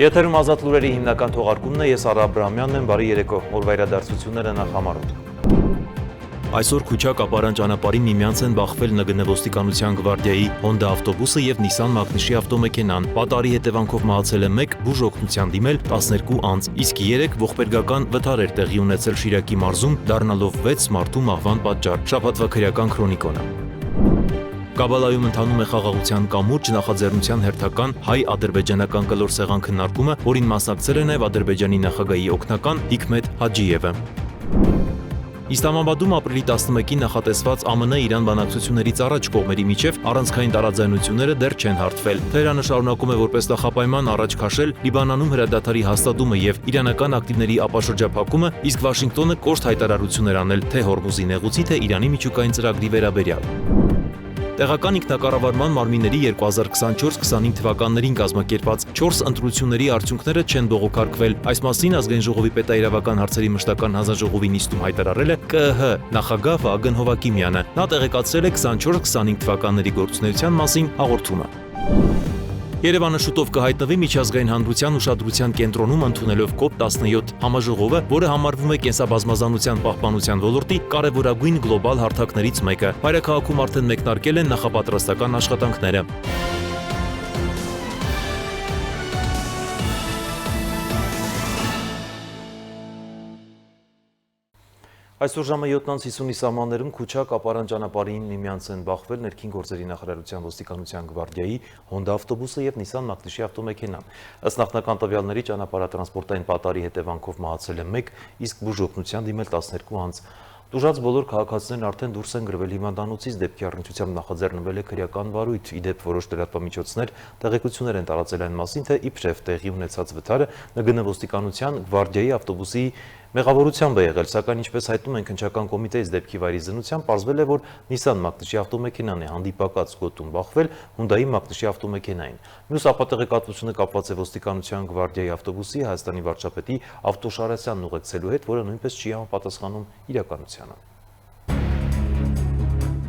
Եթերում ազատ լուրերի հիմնական թողարկումն է, ես Արա Աբրահամյանն եմ, բարի երեկո, օրվա իրադարձությունները նախ համարոտ։ Այսօր Քուչակ ապարան ճանապարհին միմյանց են բախվել ՆԳՆ ոստիկանության գվարդիայի Հոնդա ավտոբուսը եւ Նիսան Մագնիշի ավտոմեքենան։ Պատարի հետևանքով մահացել է 1, բուժ օգնության դիմել 12 անձ, իսկ 3 ողբերգական վթար էր տեղի ունեցել Շիրակի մարզում, դառնալով 6 մարդու մահվան պատճառ։ Շաբաթվա քրեական քրոնիկոնը։ Կաբալայում ընթանում է խաղաղության կամուրջ նախաձեռնության հերթական հայ-ադրբեջանական կլոր սեղան քննարկումը, որին մասնակցել է նաև Ադրբեջանի նախագահի օգնական Հիքմետ Հաջիևը։ Իսլամաբադում ապրիլի 11-ին նախատեսված ԱՄՆ-Իրան բանակցություններից առաջ կողմերի միջև առանցքային տարաձայնությունները դեռ չեն հարթվել։ Թեհրանը շարունակում է որպես նախապայման առաջ քաշել Լիբանանում հրադադարի հաստատումը եւ իրանական ակտիվների ապաշրջափակումը, իսկ Վաշինգտոնը կոշտ հայտարարություններ անել թե Հորմուզի նեղուցի, թե Իրանի միջուկային ծրագրի վերաբերյալ։ Տեղական ինքնակառավարման մարմինների 2024-25 թվականներին կազմակերպված 4 ընտրությունների արդյունքները չեն բողոքարկվել։ Այս մասին Ազգային ժողովի պետաիրավական հարցերի մշտական հանձնաժողովի նիստում հայտարարել է ԿԸՀ նախագահ Վագն Հովհակիմյանը։ Նա տեղեկացրել է 24-25 թվականների գործունեության մասին հաղորդումը։ Երևանը շուտով կհայտնվի միջազգային հանրության ուշադրության կենտրոնում ընդունելով COP17 համաժողովը, որը համարվում է կենսաբազմազանության պահպանության ոլորտի կարևորագույն գլոբալ հարթակներից մեկը։ Մայրաքաղաքում արդեն մեկնարկել են նախապատրաստական աշխատանքները։ Այսօր ժամը 7:50-ի սահմաններում Քուչակ ապարան ճանապարհին միմյանց են բախվել ներքին գործերի նախարարության ոստիկանության գվարդիայի Հոնդա ավտոբուսը եւ Նիսան Մագնիշի ավտոմեքենան։ Ըստ նախնական տվյալների ճանապարհատրանսպորտային պատարի հետևանքով մահացել է 1, իսկ բուժ օգնության դիմել 12 անձ։ Տուժած բոլոր քաղաքացիներն արդեն դուրս են գրվել հիվանդանոցից, դեպքի առնչությամբ նախաձեռնվել է քրեական վարույթ։ Ի դեպ որոշ լրատվամիջոցներ տեղեկություններ են տարածել այն մասին, թե իբրև տեղի ունեցած վթարը ՆԳՆ ոստիկանության գվարդիայի ավտոբուսի մեղավորությամբ է եղել, սակայն ինչպես հայտնում են քննչական կոմիտեից դեպքի վայրի զննությամբ, պարզվել է, որ Նիսան Մագնիշի ավտոմեքենան է հանդիպակաց գոտում բախվել Հունդայի Մագնիշի ավտոմեքենային։ Մյուս ապատեղեկատվությունը կապված է ոստիկանության գվարդիայի ավտոբուսի Հայաստանի վարչապետի Ավտոշարասյանն ուղեկցելու հետ, որը նույնպես չի համապատասխանում իրականությանը։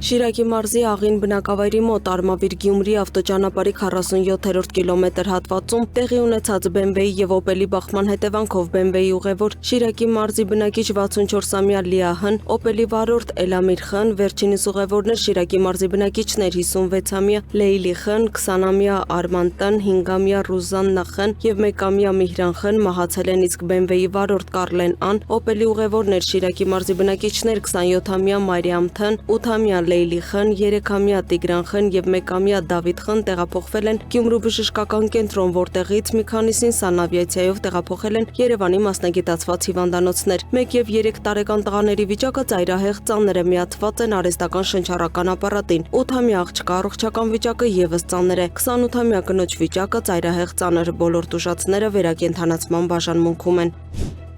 Շիրակի մարզի Աղին բնակավայրի մոտ Արմավիր Գյումրի ավտոճանապարհի 47-րդ կիլոմետր հատվածում տեղի ունեցած BMW-ի եւ Opel-ի բախման հետևանքով BMW-ի ուղևոր Շիրակի մարզի բնակիչ 64-ամյա Լիահն, Opel-ի վարորդ Էլամիր Խն, վերջինիս ուղևորներ Շիրակի մարզի բնակիչներ 56-ամյա Լեյլի Խն, 20-ամյա Արման Տ-ն, 5-ամյա Ռուզաննա Խն եւ 1-ամյա Միհրան Խն մահացել են, իսկ BMW-ի վարորդ Կարլեն Ան, Opel-ի ուղևորներ Շիրակի մարզի բնակիչներ 27-ամյա Մարիամ Თ-ն, 8-ամյա Լեյլի Խն, 3-ամյա Տիգրան Խն եւ 1-ամյա Դավիթ Խն տեղափոխվել են Գյումրու բժշկական կենտրոն, որտեղից մի քանիսին սանավիացիայով տեղափոխել են Երևանի մասնագիտացված հիվանդանոցներ։ 1 եւ 3 տարեկան տղաների վիճակը ծայրահեղ ծանր է, միացված են արհեստական շնչառական ապարատին։ 8-ամյա աղջկա առողջական վիճակը եւս ծանր է, 28-ամյա կնոջ վիճակը ծայրահեղ ծանր, բոլոր տուժածները վերակենդանացման բաժանմունքում են։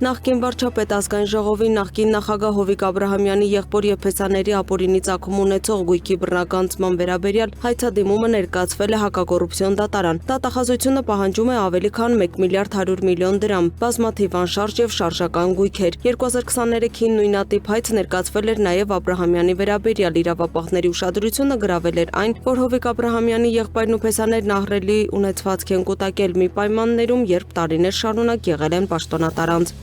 Նախկին վարչապետ Ազգային ժողովի նախկին նախագահ Հովիկ Աբրահամյանի եղբոր եւ փեսաների ապօրինի ծագում ունեցող գույքի բռնականցման վերաբերյալ հայցադիմումը ներկայացվել է հակակոռուպցիոն դատարան։ Դատախազությունը պահանջում է ավելի քան 1 միլիարդ 100 միլիոն դրամ, բազմաթիվ անշարժ եւ շարժական գույքեր։ 2023-ին նույնատիպ հայց ներկայացվել էր նաեւ Աբրահամյանի վերաբերյալ, իրավապահների ուշադրությունը գրավել էր այն, որ Հովիկ Աբրահամյանի եղբայրն ու փեսաներն ահռելի ունեցվածք են կուտակել մի պայմաններում, երբ տարիներ շարունակ եղել են պաշտոնատար անձ։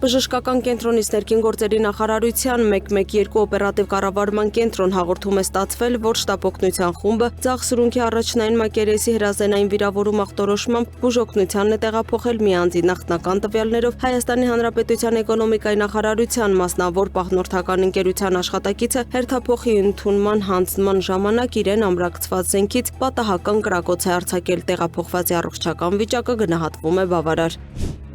Բժշկական կենտրոնից ներքին գործերի նախարարության 112 օպերատիվ կառավարման կենտրոն հաղորդում է ստացվել, որ շտապօգնության խումբը ձախ սրունքի առաջնային մակերեսի հրազենային վիրավորում ախտորոշմամբ բուժօգնությանն է տեղափոխել մի անձի նախնական տվյալներով Հայաստանի Հանրապետության էկոնոմիկայի նախարարության մասնավոր պահնորդական ընկերության աշխատակիցը հերթափոխի ընդունման հանձնման ժամանակ իրեն ամրակցված զենքից պատահական կրակոց է արձակել, տեղափոխվածի առողջական վիճակը գնահատվում է բավարար։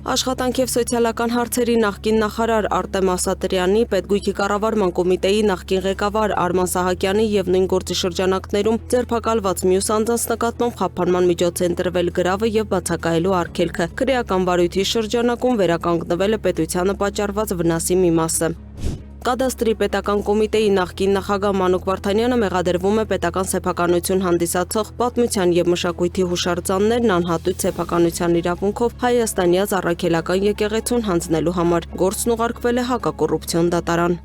Աշխատանք եւ սոցիալական հարցերի նախկին նախարար Արտեմ Ասատրյանի, Պետգույքի կառավարման կոմիտեի նախկին ղեկավար Արման Սահակյանի եւ նույն գործի շրջանակներում ձերբակալված մյուս անձանց նկատմամբ խափանման միջոց է ընտրվել գրավը եւ բացակայելու արգելքը։ Քրեական վարույթի շրջանակում վերականգնվել է պետությանը պատճառված վնասի մի մասը։ Կադաստրի պետական կոմիտեի նախկին նախագահ Մանուկ Վարդանյանը մեղադրվում է պետական սեփականություն հանդիսացող պատմության եւ մշակույթի հուշարձաններն անհատույց սեփականության իրավունքով հայաստանյաց առաքելական եկեղեցուն հանձնելու համար։ Գործն ուղարկվել է հակակոռուպցիոն դատարան։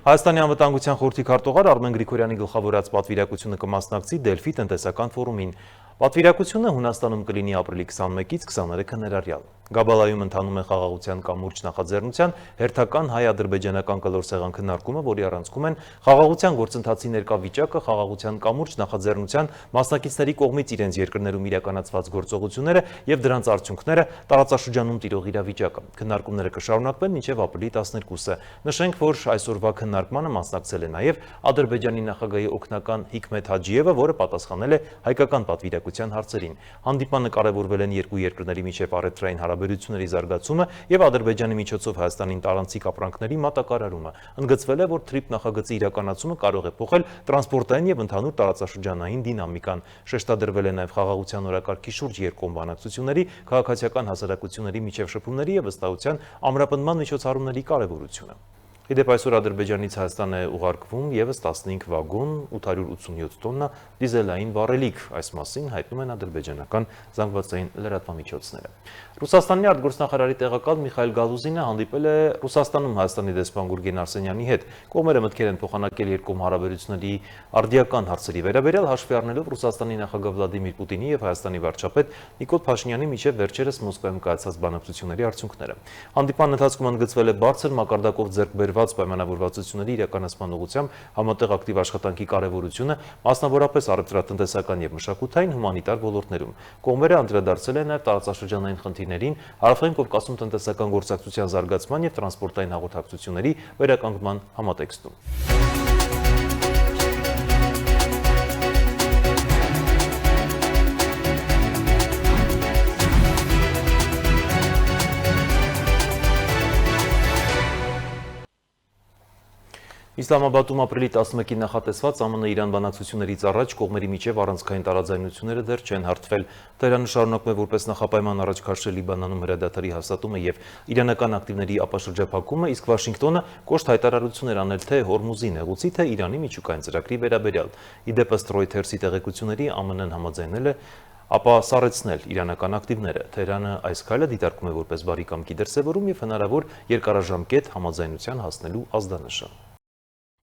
Հայաստանի անվտանգության խորհրդի քարտուղար Արմեն Գրիգորյանի գլխավորած պատվիրակությունը կմասնակցի Դելֆի տնտեսական ֆորումին։ Պատվիրակությունը Հունաստանում կլինի ապրիլի 21-ից 23-ը ներառյալ։ Գաբալայում ընթանում է խաղաղության կամուրջ նախաձեռնության հերթական հայ-ադրբեջանական կլոր սեղան քննարկումը, որի առանցքում են խաղաղության գործընթացի ներկա վիճակը, խաղաղության կամուրջ նախաձեռնության մասնակիցների կողմից իրենց երկրներում իրականացված գործողությունները եւ դրանց արդյունքները, տարածաշրջանում տիրող իրավիճակը։ Քննարկումները կշարունակվեն մինչև ապրիլի 12-ը։ Նշենք, որ այսօրվա քննարկմանը մասնակցել է նաեւ Ադրբեջանի նախագահի օգնական Հիկմետ Հաջիևը, որը պատասխանել է հայկական պատվիրակության հարցերին։ Հանդիպանը կարևորվել են երկու երկրների միջև առևտրային հարաբերությունների զարգացումը եւ Ադրբեջանի միջոցով Հայաստանին տարանցիկ ապրանքների մատակարարումը։ Ընդգծվել է, որ TRIP նախագծի իրականացումը կարող է փոխել տրանսպորտային եւ ընդհանուր տարածաշրջանային դինամիկան։ Շեշտադրվել է նաեւ խաղաղության օրակարգի շուրջ երկկողմ բանակցությունների, քաղաքացիական հասարակությունների միջև շփումների եւ վստահության ամրապնդման միջոցառումների կարեւորությունը։ Իդեպ այսօր Ադրբեջանից Հայաստան է ուղարկվում եւս 15 վագոն 887 տոննա դիզելային վառելիք, այս մասին հայտնում են ադրբեջանական զանգվածային լրատվամիջոցները։ Ռուսաստանի արտգործնախարարի տեղակալ Միխայել Գալուզինը հանդիպել է Ռուսաստանում Հայաստանի դեսպան Գուրգեն Արսենյանի հետ։ Կողմերը մտքեր են փոխանակել երկկողմ հարաբերությունների արդիական հարցերի վերաբերյալ, հաշվի առնելով Ռուսաստանի նախագահ Վլադիմիր Պուտինի եւ Հայաստանի վարչապետ Նիկոլ Փաշինյանի միջև վերջերս Մոսկվայում կայացած բանակցությունների արդյունքները։ Հանդիպման ընթացքում ընդգծվել է բարձր մակարդակով ձեռքբերված պայմանավորվածությունների իրականացման ուղղությամբ համատեղ ակտիվ աշխատանքի կարևորությունը, մասնավորապես առևտրատնտեսական եւ մշակութային հումանիտար ոլորտներում։ Կողմերը անդրադարձել են նաեւ տարածաշրջանային խնդիրներին, Հարավային Կովկասում տնտեսական գործակցության զարգացման եւ տրանսպորտային հաղորդակցությունների վերականգնման համատեքստում։ Իսլամաբադում ապրիլի 11-ին նախատեսված ԱՄՆ-Իրան բանակցություններից առաջ կողմերի միջև առանցքային տարաձայնությունները դեռ չեն հարթվել։ Թեհրանը շարունակում է որպես նախապայման առաջ քաշել Լիբանանում հրադադարի հաստատումը եւ իրանական ակտիվների ապաշրջափակումը, իսկ Վաշինգտոնը կոշտ հայտարարություններ անել թե Հորմուզի նեղուցի, թե Իրանի միջուկային ծրագրի վերաբերյալ։ Իդեպ ըստ Reuters-ի տեղեկությունների ԱՄՆ-ն համաձայնել է ապա սառեցնել իրանական ակտիվները։ Թեհրանը այս քայլը դիտարկում է որպես բարի կամքի դրսևորում եւ հնարավոր երկարաժամկետ համաձայնության հասնելու ազդանշան։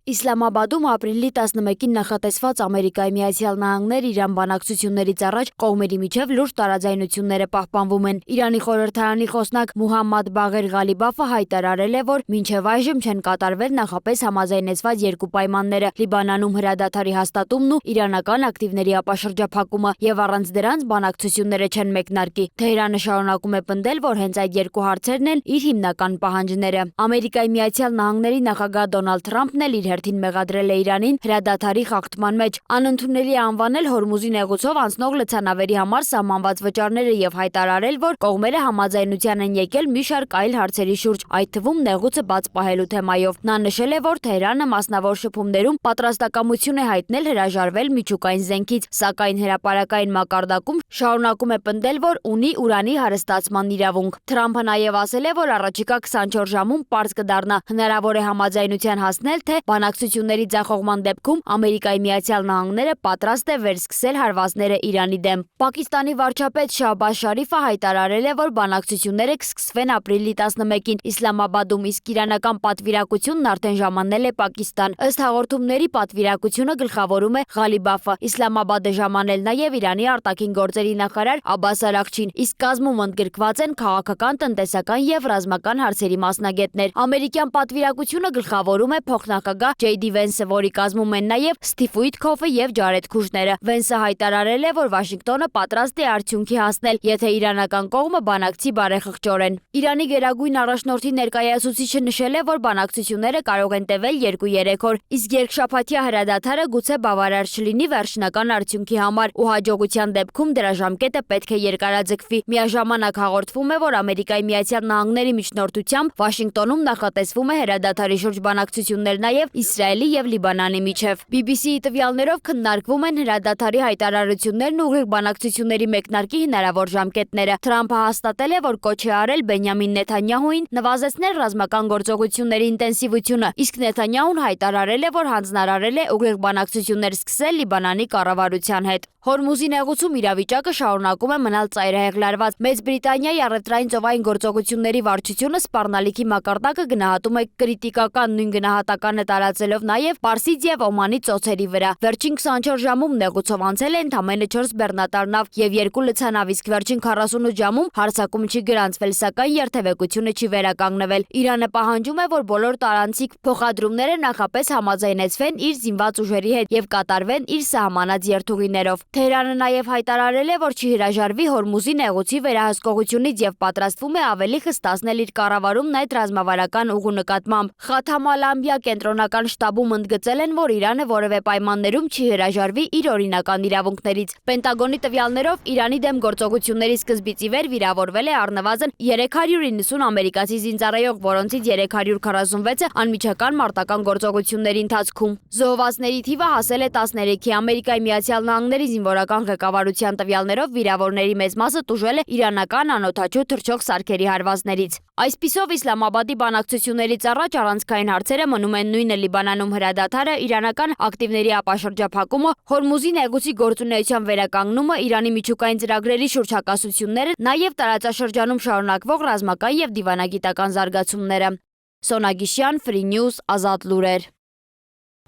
Իսլամաբադում ապրիլի 11-ին նախատեսված Ամերիկայի Միացյալ Նահանգներ Իրան բանակցություններից առաջ կողմերի միջև լուրջ տարաձայնությունները պահպանվում են։ Իրանի խորհրդարանի խոսնակ Մուհամմադ Բաղեր Ղալիբաֆը հայտարարել է, որ մինչև այժմ չեն կատարվել նախապես համաձայնեցված երկու պայմանները՝ Լիբանանում հրադադարի հաստատումն ու իրանական ակտիվների ապաշրջափակումը, եւ առանց դրանց բանակցությունները չեն մեկնարկի։ Թեհրանը շարունակում է պնդել, որ հենց այդ երկու հարցերն են իր հիմնական պահանջները։ Ամերիկայի Միացյալ Նահանգների նախագահ Դոնալդ Թրամփն էլ հերթին մեղադրել է Իրանին հրադադարի խախտման մեջ, անընդունելի է անվանել Հորմուզի նեղուցով անցնող լցանավերի համար սահմանված վճարները եւ հայտարարել, որ կողմերը համաձայնության են եկել մի շարք այլ հարցերի շուրջ, այդ թվում նեղուցը բաց պահելու թեմայով։ Նա նշել է, որ Թեհրանը մասնավոր շփումներում պատրաստակամություն է հայտնել հրաժարվել միջուկային զենքից, սակայն հրապարակային մակարդակում շարունակում է պնդել, որ ունի ուրանի հարստացման իրավունք։ Թրամփը նաեւ ասել է, որ առաջիկա 24 ժամում պարզ կդառնա հնարավոր է համաձայնության հասնել, թե բանակցությունների ձախողման դեպքում Ամերիկայի Միացյալ Նահանգները պատրաստ է վերսկսել հարվածները Իրանի դեմ։ Պակիստանի վարչապետ Շահբազ Շարիֆը հայտարարել է, որ բանակցությունները կսկսվեն ապրիլի 11-ին Իսլամաբադում, իսկ իրանական պատվիրակությունն արդեն ժամանել է Պակիստան։ Ըստ հաղորդումների պատվիրակությունը գլխավորում է Ղալիբաֆը։ Իսլամաբադը ժամանել նաև Իրանի արտաքին գործերի նախարար Աբբաս Արաղչին, իսկ կազմում ընդգրկված են քաղաքական, տնտեսական եւ ռազմական հարցերի մասնագետներ։ Ամերիկյան պատվիրակությունը գլխավորում է փոխնախագահ Ջեյդի Վենսը, որի կազմում են նաև Սթիվ Ուիթքոֆը եւ Ջարեդ Քուշները։ Վենսը հայտարարել է, որ Վաշինգտոնը պատրաստ է արդյունքի հասնել, եթե իրանական կողմը բանակցի բարեխղճորեն։ Իրանի գերագույն առաջնորդի ներկայացուցիչը նշել է, որ բանակցությունները կարող են տևել 2-3 օր, իսկ երկշաբաթյա հրադադարը գուցե բավարար չլինի վերջնական արդյունքի համար ու հաջողության դեպքում դրա ժամկետը պետք է երկարաձգվի։ Միաժամանակ հաղորդվում է, որ Ամերիկայի Միացյալ Նահանգների միջնորդությամբ Վաշինգտոնում նախատեսվում է հրադադարի շուրջ բանակցություններ նաև Իսրայելի եւ Լիբանանի միջև։ BBC-ի տվյալներով քննարկվում են հրադադարի հայտարարություններն ու ուղիղ բանակցությունների մեկնարկի հնարավոր ժամկետները։ Թրամփը հաստատել է, որ կոչ է արել Բենյամին Նեթանյահուին նվազեցնել ռազմական գործողությունների ինտենսիվությունը, իսկ Նեթանյահուն հայտարարել է, որ հանձնարարել է ուղիղ բանակցություններ սկսել Լիբանանի կառավարության հետ։ Հորմուզի նեղուցում իրավիճակը շարունակում է մնալ ծայրահեղ լարված։ Մեծ Բրիտանիայի առևտրային ծովային գործողությունների վարչությունը սպառնալիքի մակարդակը գնահատում է կրիտիկական, նույն գնահատականը տարածել տեղեկացելով նաև Պարսից եւ Օմանի ծոցերի վրա։ Վերջին 24 ժամում նեղուցով անցել է ընդամենը 4 բեռնատար նավ եւ 2 լցանավ, իսկ վերջին 48 ժամում հարձակում չի գրանցվել, սակայն երթևեկությունը չի վերականգնվել։ Իրանը պահանջում է, որ բոլոր տարանցիկ փոխադրումները նախապես համաձայնեցվեն իր զինված ուժերի հետ եւ կատարվեն իր սահմանած երթուղիներով։ Թեհրանը նաև հայտարարել է, որ չի հրաժարվի Հորմուզի նեղուցի վերահսկողությունից եւ պատրաստվում է ավելի խստացնել իր կառավարումն այդ ռազմավարական ուղու նկատմամբ։ Խաթամ Ալ-Անբիա կենտրոնական շտաբում ընդգծել են, որ Իրանը որևէ պայմաններում չի հրաժարվի իր օրինական իրավունքներից։ Պենտագոնի տվյալներով Իրանի դեմ գործողությունների սկզբից ի վեր վիրավորվել է առնվազն 390 ամերիկացի զինծառայող, որոնցից 346-ը անմիջական մարտական գործողությունների ընթացքում։ Զոհվածների թիվը հասել է 13-ի։ Ամերիկայի Միացյալ Նահանգների զինվորական ղեկավարության տվյալներով վիրավորների մեծ մասը տուժել է իրանական անօդաչու թռչող սարքերի հարվածներից։ Այսպիսով Իսլամաբադի բանակցություններից առաջ առանցքային հարցերը մնում են նույնը՝ Լիբանանում հրադադարը, իրանական ակտիվների ապաշրջափակումը, Հորմուզի նեղուցի գործունեության վերականգնումը, Իրանի միջուկային ծրագրերի շուրջ հակասությունները, նաև տարածաշրջանում շարունակվող ռազմական եւ դիվանագիտական զարգացումները։ Սոնա Գիշյան, Free News, Ազատ լուրեր։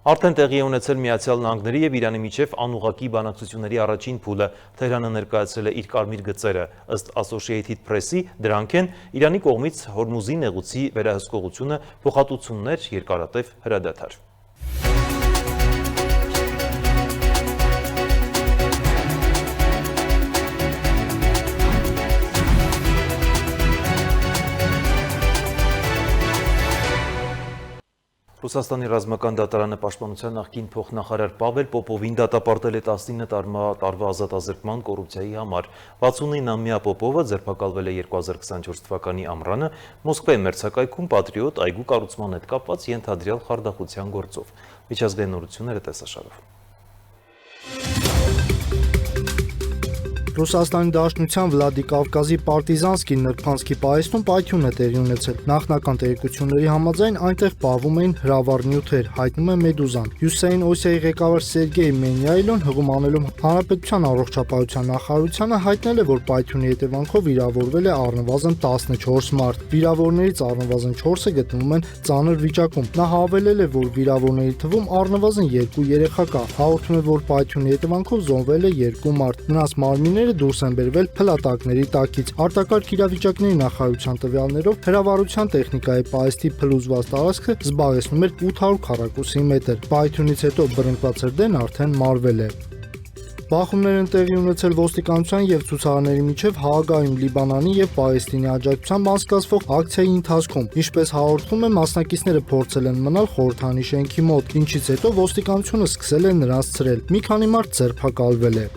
Արդեն տեղի է ունեցել Միացյալ Նահանգների եւ Իրանի միջև անուղղակի բանակցությունների առաջին փուլը։ Թեհրանը ներկայացրել է իր կարմիր գծերը։ Ըստ Associated Press-ի, դրանք են Իրանի կողմից Հորմուզի նեղուցի վերահսկողությունը, փոխհատուցումներ, երկարատև հրադադար։ Ռուսաստանի ռազմական դատարանը պաշտպանության նախկին փոխնախարար Պավել Պոպովին դատապարտել է 19 տարվա ազատազրկման կոռուպցիայի համար։ 69-ամյա Պոպովը ձերբակալվել է 2024 թվականի ամռանը Մոսկվայի մերձակայքում Պատրիոտ այգու կառուցման հետ կապված ենթադրյալ խարդախության գործով։ Միջազգային նորությունները տեսաշարով։ Ռուսաստանի Դաշնության Վլադիկավկազի Պարտիզանսկի նրբանցքի պահեստում պայթյուն է տեղի ունեցել։ Նախնական տեղեկությունների համաձայն այնտեղ պահվում էին հրավառ նյութեր, հայտնում է Մեդուզան։ Հյուսիսային Օսիայի ղեկավար Սերգեյ Մենյայլոն հղում անելով Հանրապետության առողջապահության նախարարությանը հայտնել է, որ պայթյունի հետևանքով վիրավորվել է առնվազն 14 մարդ։ Վիրավորներից առնվազն 4-ը գտնվում են ծանր վիճակում։ Նա հավելել է, որ վիրավորների թվում առնվազն 2 երեխա կա։ Հաղորդում է, որ պայթյունի հետևանքով զոհվել է 2 մարդ։ Նրանց մարմինները դուրս են բերվել փլատակների տակից։ Արտակարգ իրավիճակների նախարարության տվյալներով հրավառության տեխնիկայի պահեստի փլուզված տարածքը զբաղեցնում էր 800 քառակուսի մետր։ Պայթյունից հետո բռնկված հրդեհն արդեն մարվել է։ Բախումներ են տեղի ունեցել ոստիկանության եւ ցուցարարների միջև Հաագայում Լիբանանի եւ Պաղեստինի աջակցությամբ անցկացվող ակցիայի ընթացքում։ Ինչպես հաղորդվում է, մասնակիցները փորձել են մնալ խորհրդանի շենքի մոտ, ինչից հետո ոստիկանությունը սկսել է նրանց ցրել։ Մի քանի մարդ ձերբակալվել է։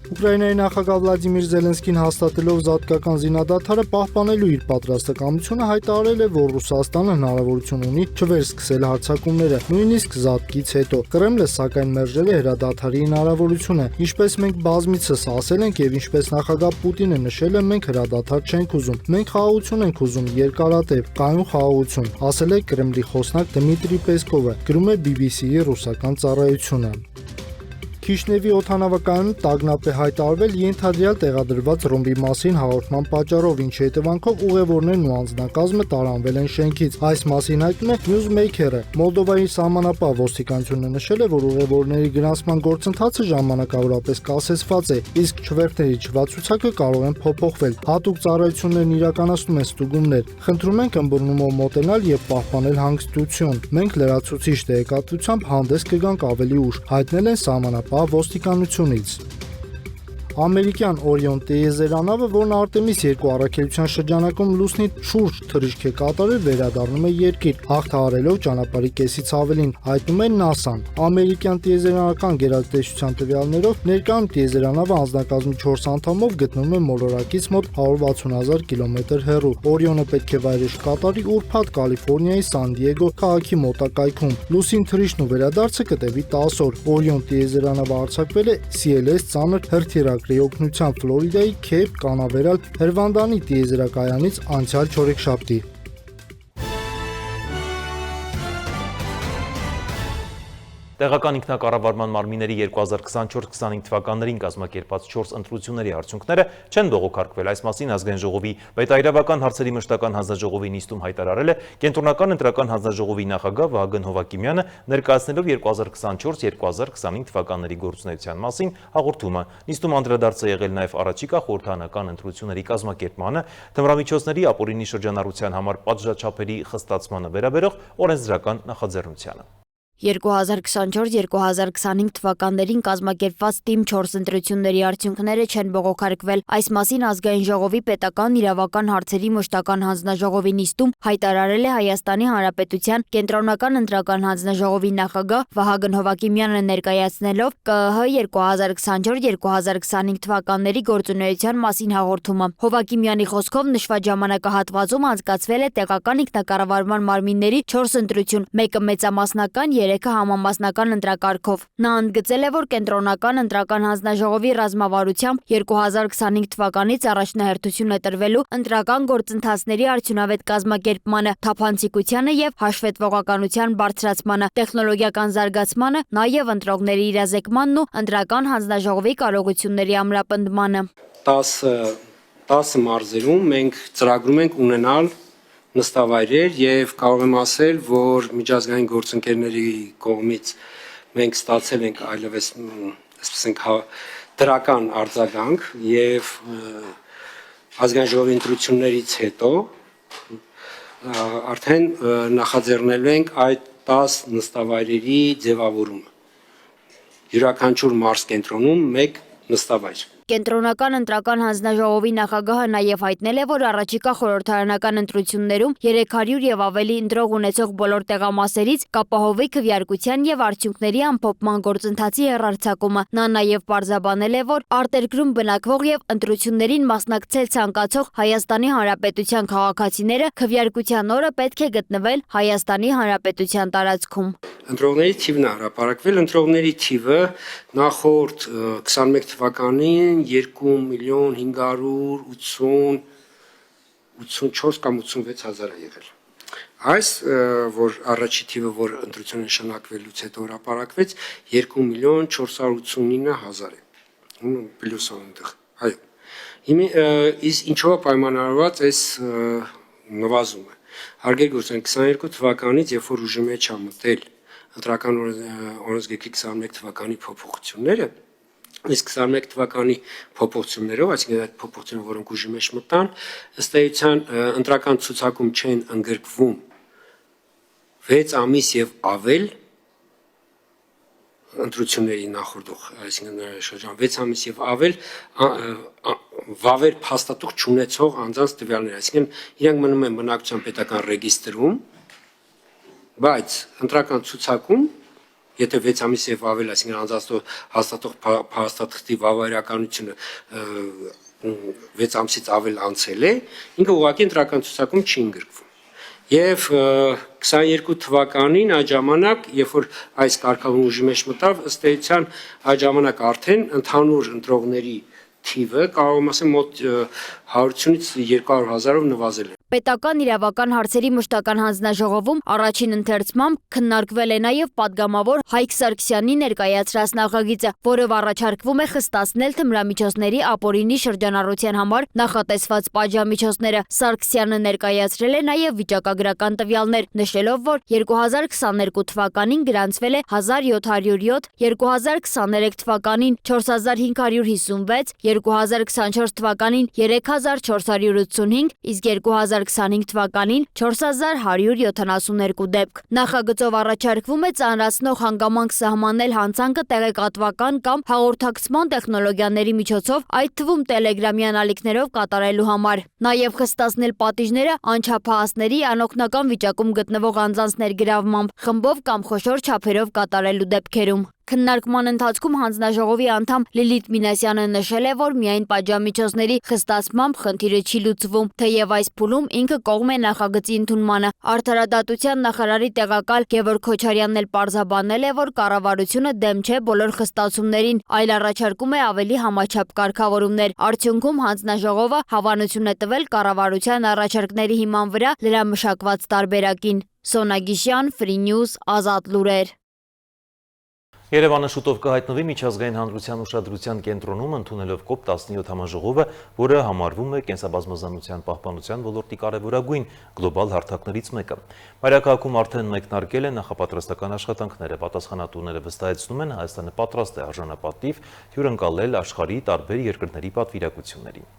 Ուկրաինայի նախագահ Վլադիմիր Զելենսկին հաստատելով զատկական զինադադարը պահպանելու իր պատրաստակամությունը հայտարարել է, որ Ռուսաստանը հնարավորություն ունի չվերսկսել հարձակումները, նույնիսկ զատկից հետո։ Կրեմլը սակայն մերժել է հրադադարի հնարավորությունը։ Ինչպես մենք բազմիցս ասել ենք եւ ինչպես նախագահ Պուտինը նշել է, մենք հրադադար չենք ուզում։ Մենք խաղաղություն ենք ուզում, երկարատև, կայուն խաղաղություն, ասել է Կրեմլի խոսնակ Դմիտրի Պեսկովը, գրում է BBC-ի ռուսական ծառայությունը։ Քիշնևի օդանավակայանում տագնապ է հայտարարվել ենթադրյալ տեղադրված ռումբի մասին հաղորդման պատճառով, ինչի հետևանքով ուղևորներն ու անձնակազմը տարանվել են շենքից։ Այս մասին հայտնում է Newsmaker-ը։ Մոլդովայի սահմանապահ ոստիկանությունը նշել է, որ ուղևորների գրանցման գործընթացը ժամանակավորապես կասեցված է, իսկ չվերթների չվացուցակը կարող են փոփոխվել։ Հատուկ ծառայություններն իրականացնում են ստուգումներ։ Խնդրում ենք ըմբռնումով մոտենալ եւ պահպանել հանգստություն։ Մենք լրացուցիչ տեղեկատվությամբ հանդես կգանք ավելի ուշ, հայտնել են սահմանապահ ոստիկանությունից։ Ամերիկյան Օրիոն տիեզերանավը, որն Արտեմիս 2 առաքելության շրջանակում լուսնի շուրջ թռիչք է կատարել, վերադառնում է երկիր, հաղթահարելով ճանապարհի կեսից ավելին, հայտնում է ՆԱՍԱ-ն։ Ամերիկյան տիեզերանական գերատեսչության տվյալներով ներկայում տիեզերանավը անձնակազմի 4 անդամով գտնվում է մոլորակից մոտ 160,000 կիլոմետր հեռու։ Օրիոնը պետք է վայրեջք կատարի ուրբաթ Կալիֆոռնիայի Սան Դիեգո քաղաքի մոտակայքում։ Լուսին թռիչքն ու վերադարձը կտևի 10 օր։ Օրիոն տիեզերանավը արձակվել է CLS ծանր հրթիռ օգնությամբ Ֆլորիդայի Քեյփ Կանավերալ Հրվանդանի տիեզերակայանից անցյալ չորեքշաբթի։ Տեղական ինքնակառավարման մարմինների 2024-25 թվականներին կազմակերպած 4 ընտրությունների արդյունքները չեն բողոքարկվել։ Այս մասին ազգային ժողովի պետայրավական հարցերի մշտական հանձնաժողովի նիստում հայտարարել է Կենտրոնական ընտրական հանձնաժողովի նախագահ Վահագն Հովհակիմյանը, ներկայացնելով 2024-2025 թվականների գործունեության մասին հաղորդումը։ Նիստում անդրադարձ է եղել նաև առաջիկա խորհրդարանական ընտրությունների կազմակերպմանը, թմրամիջոցների ապօրինի շրջանառության համար պատժաչափերի խստացմանը վերաբերող օրենսդրական նախաձեռնությանը։ 2024-2025 թվականներին կազմակերպված թիմ 4 ընտրությունների արդյունքները չեն բողոքարկվել։ Այս մասին ազգային ժողովի պետական իրավական հարցերի մշտական հանձնաժողովի նիստում հայտարարել է Հայաստանի Հանրապետության Կենտրոնական ընտրական հանձնաժողովի նախագահ Վահագն Հովհակիմյանը, ներկայացնելով ԿԸՀ 2024-2025 թվականների գործունեության մասին հաղորդումը։ Հովհակիմյանի խոսքով նշված ժամանակահատվածում անցկացվել է տեղական ինքնակառավարման մարմինների 4 ընտրություն, մեկը մեծամասնական, 3-ը համամասնական ընտրակարգով։ Նա ընդգծել է, որ Կենտրոնական ընտրական հանձնաժողովի ռազմավարությամբ 2025 թվականից առաջնահերթություն է տրվելու ընտրական գործընթացների արդյունավետ կազմակերպմանը, թափանցիկությանը եւ հաշվետվողականության բարձրացմանը, տեխնոլոգիական զարգացմանը, նաեւ ընտրողների իրազեկմանն ու ընտրական հանձնաժողովի կարողությունների ամրապնդմանը։ 10 մարզերում մենք ծրագրում ենք ունենալ նստավայրեր եւ կարող եմ ասել, որ միջազգային գործընկերների կողմից մենք ստացել ենք այլևս, ասենք, դրական արձագանք եւ ազգային ժողովի ընտրություններից հետո արդեն նախաձեռնելու ենք այդ 10 նստավայրերի ձևավորումը։ Յուրաքանչյուր մարզ կենտրոնում մեկ նստավայր։ Կենտրոնական ընտրական հանձնաժողովի նախագահը նաև հայտնել է, որ առաջիկա խորհրդարանական ընտրություններում 300 եւ ավելի ընտրող ունեցող բոլոր տեղամասերից կապահովի քվեարկության եւ արդյունքների ամփոփման գործընթացի հեռարձակումը։ Նա նաև պարզաբանել է, որ արտերկրում բնակվող եւ ընտրություններին մասնակցել ցանկացող Հայաստանի Հանրապետության քաղաքացիները քվեարկության օրը պետք է գտնվել Հայաստանի Հանրապետության տարածքում։ Ընտրողների թիվն է հրապարակվել, ընտրողների թիվը նախորդ 21 թվականին 2.584 կամ 86 հազար է եղել։ Այս որ առաջի թիվը, որ ընտրությունը նշանակվելուց հետո հրապարակվեց, 2.489 հազար է։ Պլյուսով այնտեղ։ Այո։ Ինչով է պայմանավորված այս նվազումը։ Հարգելի գործընկերներ, 22 թվականից, երբ որ ուժի մեջ է մտել ընտրական օրենսգրքի 21 թվականի փոփոխությունները, իսկ 21 թվականի փոփոխություններով, այսինքն այդ փոփոխությունները, որոնք ուժի մեջ մտան, ըստ էության ընտրական ցուցակում չեն ընդգրկվում 6 ամիս եւ ավել ընտրությունների նախորդող, այսինքն շրջան 6 ամիս եւ ավել վավեր փաստաթուղթ չունեցող անձանց տվյալներ, այսինքն իրանք մնում են բնակչության պետական ռեգիստրում, բայց ընտրական ցուցակում, եթե 6 ամիս եւ ավել, այսինքն անձանց հաստատող փաստաթղթի վավերականությունը 6 ամսից ավել անցել է, ինքը ուղղակի ընտրական ցուցակում չի ընդգրկվում։ Եվ 22 թվականին այդ ժամանակ, երբ որ այս կարգավորումը ուժի մեջ մտավ, ըստ էության այդ ժամանակ արդեն ընդհանուր ընտրողների թիվը կարող եմ ասել մոտ 100-ից 200 հազարով նվազել է։ Պետական իրավական հարցերի մշտական հանձնաժողովում առաջին ընթերցմամբ քննարկվել է նաև պատգամավոր Հայկ Սարգսյանի ներկայացրած նախագիծը, որով առաջարկվում է խստացնել թմրամիջոցների ապօրինի շրջանառության համար նախատեսված պատժամիջոցները։ Սարգսյանը ներկայացրել է նաև վիճակագրական տվյալներ, նշելով, որ 2022 թվականին գրանցվել է 1707, 2023 թվականին 4556, 2024 թվականին 3485, իսկ 2025 թվականին 4172 դեպք։ Նախագծով առաջարկվում է ծանրացնող հանգամանք սահմանել հանցանքը տեղեկատվական կամ հաղորդակցման տեխնոլոգիաների միջոցով, այդ թվում տելեգրամյան ալիքներով կատարելու համար։ Նաև խստացնել պատիժները անչափահասների անօգնական վիճակում գտնվող անձանց ներգրավմամբ, խմբով կամ խոշոր չափերով կատարելու դեպքերում։ Քննարկման ընթացքում հանձնաժողովի անդամ Լիլիթ Մինասյանը նշել է, որ միայն պատժամիջոցների խստացմամբ խնդիրը չի լուծվում, թեև այս փուլում ինքը կողմ է նախագծի ընդունմանը։ Արդարադատության նախարարի տեղակալ Գևորգ Քոչարյանն էլ պարզաբանել է, որ կառավարությունը դեմ չէ բոլոր խստացումներին, այլ առաջարկում է ավելի համաչափ կարգավորումներ։ Արդյունքում հանձնաժողովը հավանություն է տվել կառավարության առաջարկների հիման վրա լրամշակված տարբերակին։ Սոնա Գիշյան, Free News, Ազատ լուրեր։ Երևանը շուտով կհայտնվի միջազգային հանրության ուշադրության կենտրոնում ընդունելով COP17 համաժողովը, որը համարվում է կենսաբազմազանության պահպանության ոլորտի կարևորագույն գլոբալ հարթակներից մեկը։ Մայրաքաղաքում արդեն մեկնարկել են նախապատրաստական աշխատանքները, պատասխանատուները վստահեցնում են Հայաստանը պատրաստ է արժանապատիվ հյուրընկալել աշխարհի տարբեր երկրների պատվիրակություններին։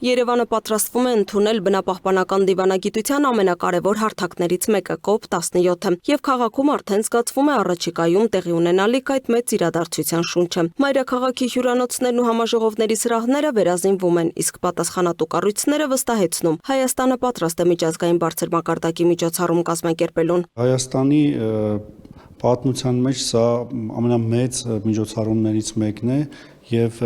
Երևանը պատրաստվում է ընդունել բնապահպանական դիվանագիտության ամենակարևոր հարթակներից մեկը COP17-ը եւ քաղաքում արդեն զգացվում է առաջիկայում տեղի ունենալիք այդ մեծ իրադարձության շունչը։ Մայրաքաղաքի հյուրանոցներն ու համաժողովների սրահները վերազինվում են, իսկ պատասխանատու կառույցները վստահեցնում Հայաստանը պատրաստ է միջազգային բարձր մակարդակի միջոցառում կազմակերպելուն։ Հայաստանի պատմության մեջ սա ամենամեծ միջոցառումներից մեկն է եւ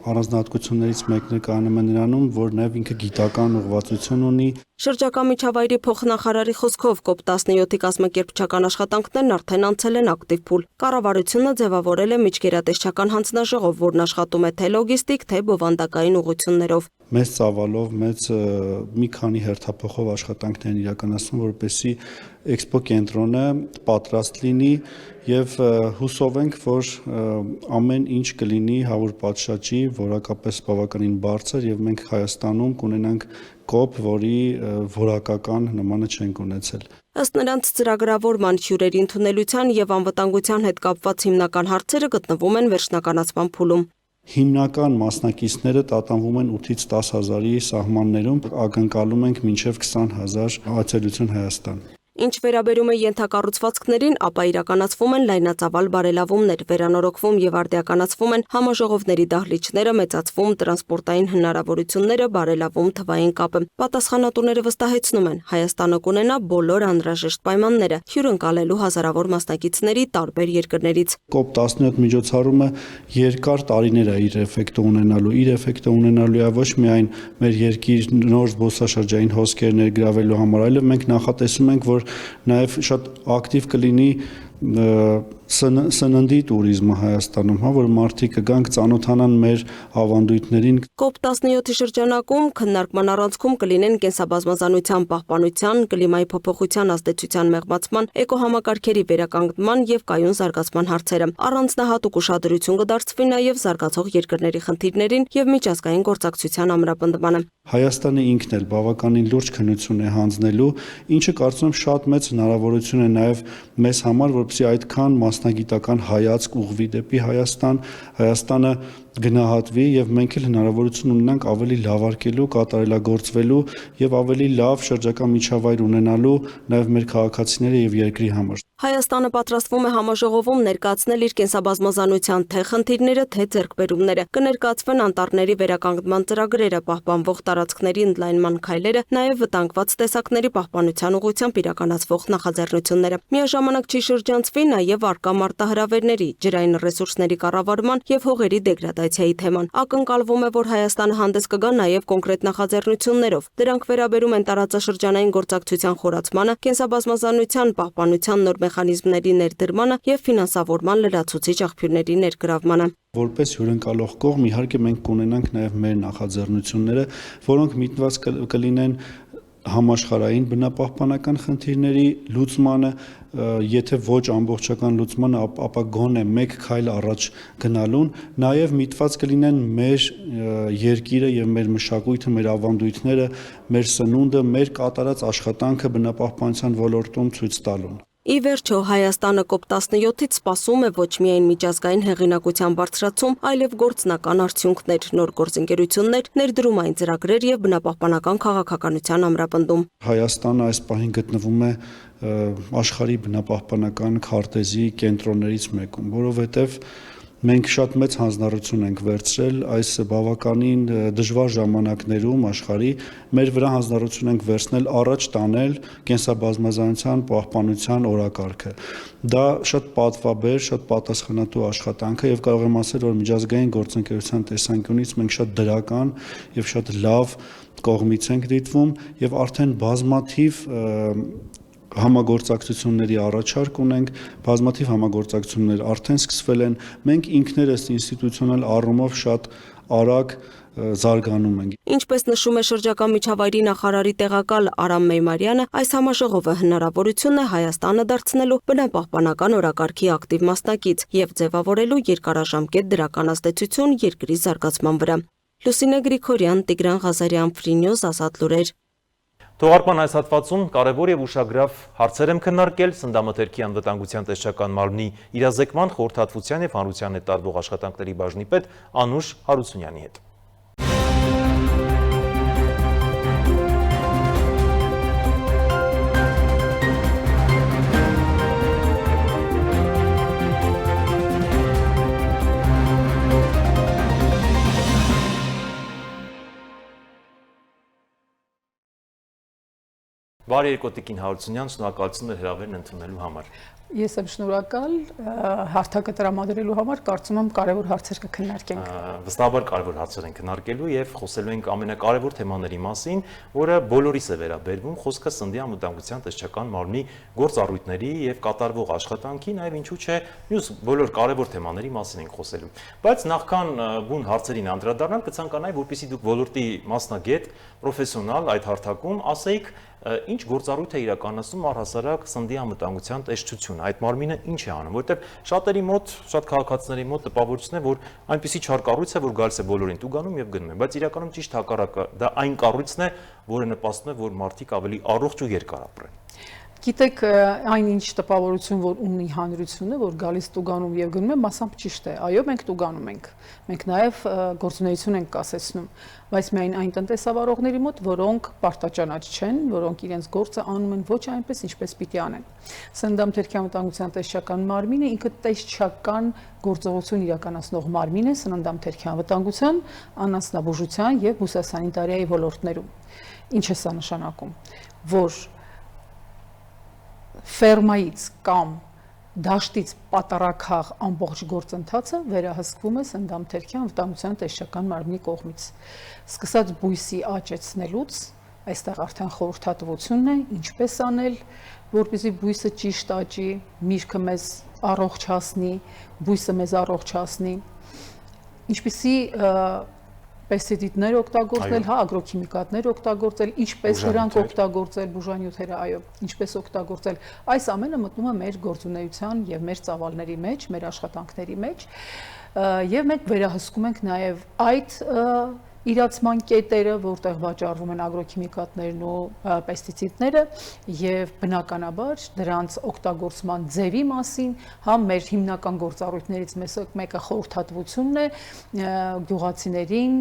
առանձնահատկություններից մեկն է կայանում է նրանում, որ նաեւ ինքը գիտական ուղղվածություն ունի։ Շրջակա միջավայրի փոխնախարարի խոսքով COP17-ի կազմակերպչական աշխատանքներն արդեն անցել են ակտիվ փուլ։ Կառավարությունը ձևավորել է միջգերատեսչական հանձնաժողով, որն աշխատում է թե լոգիստիկ, թե բովանդակային ուղղություններով։ Մեծ ծավալով, մի քանի հերթափոխով աշխատանքներ են իրականացվում, որպեսզի էքսպո կենտրոնը պատրաստ լինի եւ հուսով ենք, որ ամեն ինչ կլինի հավուր պատշաճի, որակապես բավականին բարձր եւ մենք Հայաստանում կունենանք COP, որի որակական նմանը չենք ունեցել։ Ըստ նրանց ծրագրավորման հյուրերի ընդունելության եւ անվտանգության հետ կապված հիմնական հարցերը գտնվում են վերջնականացման փուլում։ Հիմնական մասնակիցները տատանվում են 8-ից 10 հազարի սահմաններում, ակնկալում ենք մինչև 20 հազար այցելություն Հայաստան։ Ինչ վերաբերում է ենթակառուցվածքներին, ապա իրականացվում են լայնածավալ բարելավումներ, վերանորոգվում եւ արդիականացվում են համաժողովների դահլիճները, մեծացվում տրանսպորտային հնարավորությունները, բարելավում թվային կապը։ Պատասխանատուները վստահեցնում են, Հայաստանը կունենա բոլոր անհրաժեշտ պայմանները հյուրընկալելու հազարավոր մասնակիցների տարբեր երկրներից։ COP17 միջոցառումը երկար տարիներ է իր էֆեկտը ունենալու։ Իր էֆեկտը ունենալու է ոչ միայն մեր երկիր նոր զբոսաշրջային հոսքեր ներգրավելու համար, այլև մենք նախատեսում ենք, որ նաև շատ ակտիվ կլինի սննդի туриզմը Հայաստանում, որ մարդիկ կգան ծանոթանան մեր ավանդույթներին։ COP17-ի շրջանակում քննարկման առանցքում կլինեն կենսաբազմազանության պահպանության, կլիմայի փոփոխության ազդեցության մեղմացման, էկոհամակարգերի վերականգնման եւ կայուն զարգացման հարցերը։ Առանձնահատուկ ուշադրություն կդարձվի նաեւ զարգացող երկրների խնդիրներին եւ միջազգային գործակցության ամրապնդմանը։ Հայաստանը ինքն էլ բավականին լուրջ քննություն է հանձնելու, ինչը կարծում եմ շատ մեծ հնարավորություն է նաև մեզ համար, որպեսզի այդքան մասնագիտական հայացք ուղղվի դեպի Հայաստան, Հայաստանը գնահատվի եւ մենք էլ հնարավորություն ունենանք ավելի լավարկելու, կատարելագործվելու եւ ավելի լավ շրջակա միջավայր ունենալու նաեւ մեր քաղաքացիների եւ երկրի համար։ Հայաստանը պատրաստվում է համաժողովում ներկայացնել իր կենսաբազմազանության թե խնդիրները, թե ձեռքբերումները։ Կներկայացվեն անտառների վերականգնման ծրագրերը, պահպանվող տարածքների ընդլայնման քայլերը, նաև վտանգված տեսակների պահպանության ուղղությամբ իրականացվող նախաձեռնությունները։ Միաժամանակ չի շրջանցվի նաև արկա մարտահրավերների, ջրային ռեսուրսների կառավարման եւ հողերի դեգրադացիայի թեման։ Ակնկալվում է, որ Հայաստանը հանդես կգա նաև կոնկրետ նախաձեռնություններով։ Դրանք վերաբերում են տարածաշրջանային գործակցության խորացմանը, կենսաբազմազանության պահպանության նոր մեխանիզմների ներդրմանը եւ ֆինանսավորման լրացուցիչ աղբյուրների ներգրավմանը։ Որպես հյուրընկալող կողմ իհարկե մենք կունենանք նաև մեր նախաձեռնությունները, որոնք միտված կլինեն համաշխարհային բնապահպանական խնդիրների լուծմանը, եթե ոչ ամբողջական լուծմանը, ապա գոնե մեկ քայլ առաջ գնալուն, նաև միտված կլինեն մեր երկիրը եւ մեր մշակույթը, մեր ավանդույթները, մեր սնունդը, մեր կատարած աշխատանքը բնապահպանության ոլորտում ցույց տալուն։ Ի վերջո Հայաստանը COP17-ից սպասում է ոչ միայն միջազգային հեղինակության բարձրացում, այլև գործնական արդյունքներ, նոր գործընկերություններ, ներդրումային ծրագրեր եւ բնապահպանական քաղաքականության ամրապնդում։ Հայաստանը այս պահին գտնվում է աշխարհի բնապահպանական քարտեզի կենտրոններից մեկում, որովհետեւ մենք շատ մեծ հանձնառություն ենք վերցրել այս բավականին դժվար ժամանակներում աշխարհի մեր վրա հանձնառություն ենք վերցնել առաջ տանել կենսաբազմազանության պահպանության օրակարգը։ Դա շատ պատվաբեր, շատ պատասխանատու աշխատանք է եւ կարող եմ ասել, որ միջազգային գործընկերության տեսանկյունից մենք շատ դրական եւ շատ լավ կողմից ենք դիտվում եւ արդեն բազմաթիվ համագործակցությունների առաջարկ ունենք, բազմաթիվ համագործակցություններ արդեն սկսվել են, մենք ինքներս ինստիտուցիոնալ առումով շատ արագ զարգանում ենք։ Ինչպես նշում է շրջակա միջավայրի նախարարի տեղակալ Արամ Մեյմարյանը, այս համաժողովը հնարավորություն է Հայաստանը դարձնելու բնապահպանական օրակարգի ակտիվ մասնակից եւ ձևավորելու երկարաժամկետ դրական ազդեցություն երկրի զարգացման վրա։ Լուսինե Գրիգորյան, Տիգրան Ղազարյան, Free News, Ազատ լուրեր։ Թողարկման այս հատվածում կարևոր եւ ուշագրավ հարցեր եմ քննարկել Սննդամթերքի անվտանգության տեսչական մարմնի իրազեկման խորհրդատվության եւ հանրության հետ տարվող աշխատանքների բաժնի պետ Անուշ Հարությունյանի հետ։ Բարի երկու Տիկին Հարությունյան, շնորհակալություն հրավերն ընդունելու համար։ Ես եմ շնորհակալ հարթակը տրամադրելու համար, կարծում եմ կարևոր հարցեր կքննարկենք։ Վստահաբար կարևոր հարցեր են քննարկելու եւ խոսելու ենք ամենակարևոր թեմաների մասին, որը բոլորիս է վերաբերվում, խոսքը սննդի անվտանգության տեսչական մարմնի գործառույթների եւ կատարվող աշխատանքի, նաեւ ինչու՞ չէ, մյուս բոլոր կարևոր թեմաների մասին ենք խոսելու։ Բայց նախքան բուն հարցերին անդրադառնալ, կցանկանայի, որպեսզի դուք ոլորտի մասնագետ, պրոֆեսիոնալ այդ հարթակում ասեիք, ինչ գործառույթ է իրականացնում առհասարակ սննդի անվտանգության տեսչությունը, այդ մարմինը ինչ է անում, որովհետև շատերի մոտ, շատ քաղաքացիների մոտ տպավորությունն է, որ այնպիսի չար կառույց է, որ գալիս է բոլորին տուգանում եւ գնում է, բայց իրականում ճիշտ հակառակը, դա այն կառույցն է, որը նպաստում է, որ մարդիկ ավելի առողջ ու երկար ապրեն։ Գիտեք, այնինչ տպավորություն, որ ունի հանրությունը, որ գալիս տուգանում եւ գնում է, մասամբ ճիշտ է։ Այո, մենք տուգանում ենք։ Մենք նաեւ գործունեություն ենք կասեցնում, բայց միայն այն տնտեսավարողների մոտ, որոնք պարտաճանաչ չեն, որոնք իրենց գործը անում են ոչ այնպես, ինչպես պիտի անեն։ Սննդամթերքի անվտանգության տեսչական մարմինը ինքը տեսչական գործողություն իրականացնող մարմին է սննդամթերքի անվտանգության, անասնաբուժության եւ բուսասանիտարիայի ոլորտներում։ Ինչ է սա նշանակում, որ ֆերմայից կամ դաշտից պատարակախ ամբողջ գործընթացը վերահսկվում է սննդամթերքի անվտանգության տեսչական մարմնի կողմից։ Սկսած բույսի աճեցնելուց, այստեղ արդեն խորհրդատվությունն է, ինչպես անել, որպեսզի բույսը ճիշտ աճի, միրգը մեզ առողջացնի, բույսը մեզ առողջացնի, ինչպեսի պեստիցիդներ օգտագործել, հա, ագրոքիմիկատներ օգտագործել, ինչպես դրանք օգտագործել, բուժանյութերը, այո, ինչպես օգտագործել, այս ամենը մտնում է մեր գործունեության եւ մեր ծավալների մեջ, մեր աշխատանքների մեջ, եւ մենք վերահսկում ենք նաեւ այդ իրացման կետերը, որտեղ վաճառվում են ագրոքիմիկատներն ու պեստիցիդները եւ բնականաբար դրանց օգտագործման ձևի մասին, հա, մեր հիմնական գործառույթներից մեկը խորհրդատվությունն է գյուղացիներին,